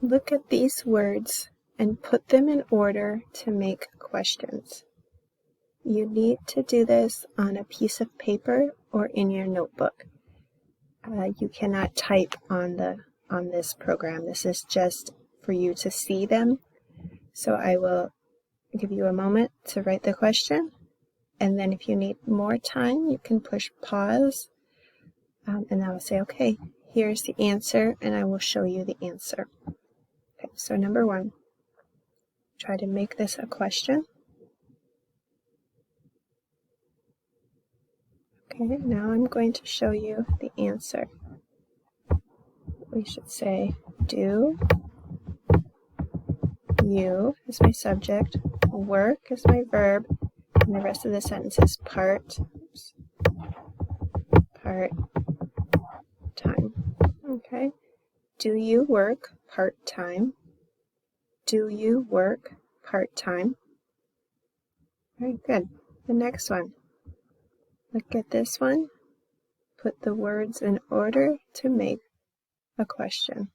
Look at these words and put them in order to make questions. You need to do this on a piece of paper or in your notebook. You cannot type on this program. This is just for you to see them. So I will give you a moment to write the question, and then if you need more time, you can push pause, and I will say, okay, here's the answer, and I will show you the answer. Okay, so number 1, try to make this a question. Okay, now I'm going to show you the answer. We should say, do you is my subject, work is my verb, and the rest of the sentence is part time. Okay, do you work part-time? Do you work part-time? Very good. The next one. Look at this one. Put the words in order to make a question.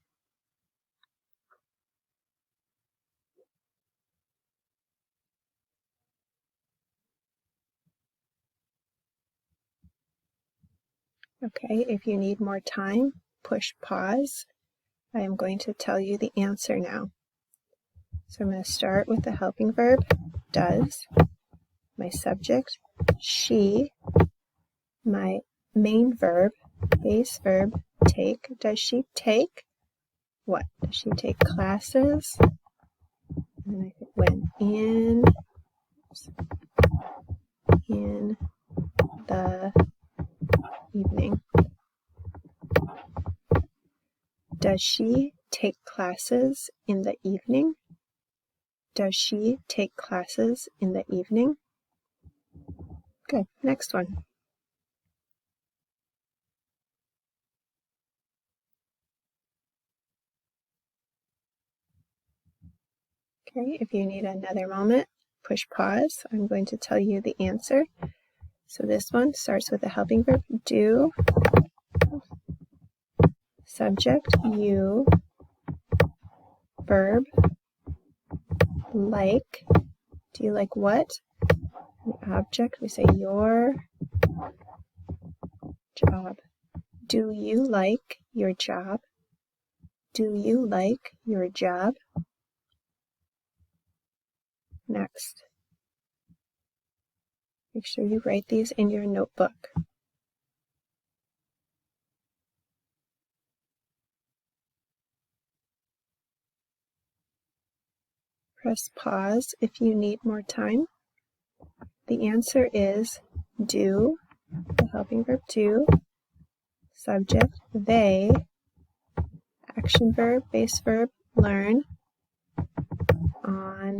Okay, if you need more time, push pause. I am going to tell you the answer now. So I'm going to start with the helping verb, does, my subject, she, my main verb, base verb, take. Does she take what? Does she take classes? And then I think when in the evening. Does she take classes in the evening? Does she take classes in the evening? Good. Next one. Okay, if you need another moment, push pause. I'm going to tell you the answer. So this one starts with the helping verb, do, subject, you, verb, like. Do you like what? The object, we say your job. Do you like your job? Do you like your job? Next. Make sure you write these in your notebook. Press pause if you need more time. The answer is do, the helping verb do, subject, they, action verb, base verb, learn, on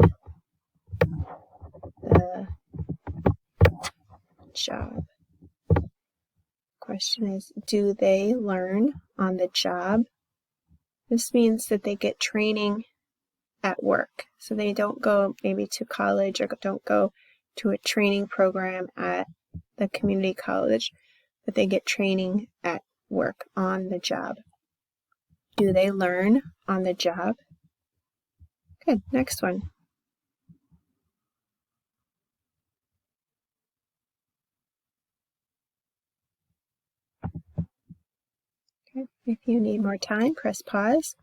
the job. Question is, do they learn on the job? This means that they get training at work. So they don't go maybe to college or don't go to a training program at the community college, but they get training at work on the job. Do they learn on the job? Good. Next one. Okay. If you need more time, press pause.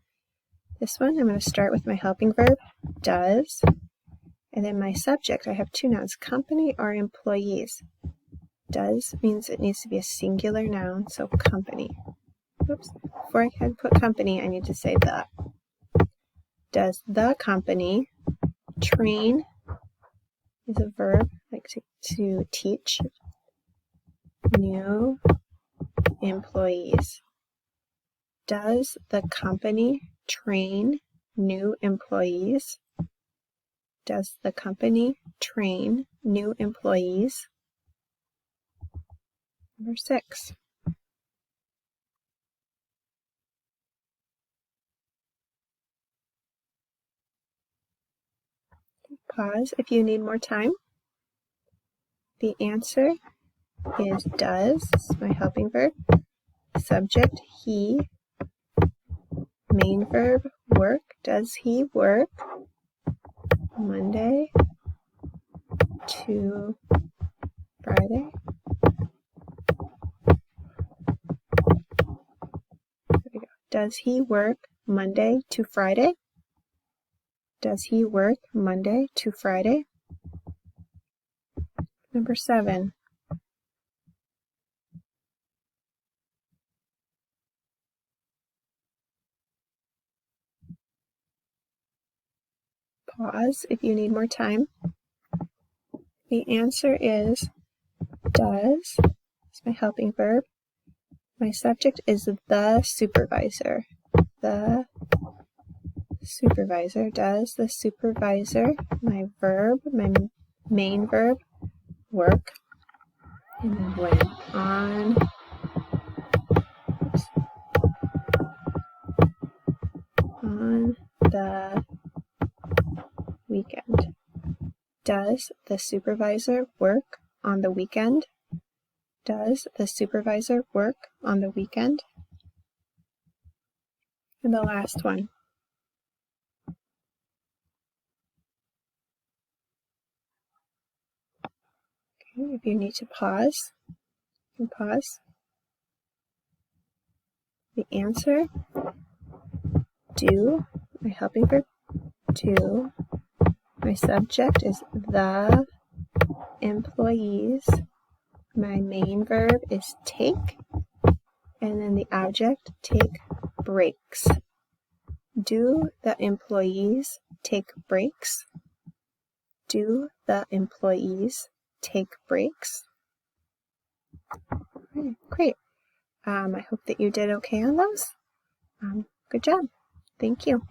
This one, I'm going to start with my helping verb, does, and then my subject, I have 2 nouns, company or employees. Does means it needs to be a singular noun, so company. Oops, before I can put company, I need to say the. Does the company train is a verb, like to teach new employees. Does the company train new employees? Does the company train new employees? Number 6. Pause if you need more time. The answer is does, my helping verb, subject, he, main verb, work? Does he work Monday to Friday? There we go. Does he work Monday to Friday? Does he work Monday to Friday? Number 7. Pause if you need more time. The answer is does. It's my helping verb. My subject is the supervisor. The supervisor. Does the supervisor, my verb, my main verb, work? And then when? On the weekend. Does the supervisor work on the weekend? Does the supervisor work on the weekend? And the last one. Okay, if you need to pause, you can pause. The answer, do, my helping verb, do. My subject is the employees. My main verb is take. And then the object, take breaks. Do the employees take breaks? Do the employees take breaks? Great. I hope that you did okay on those. Good job. Thank you.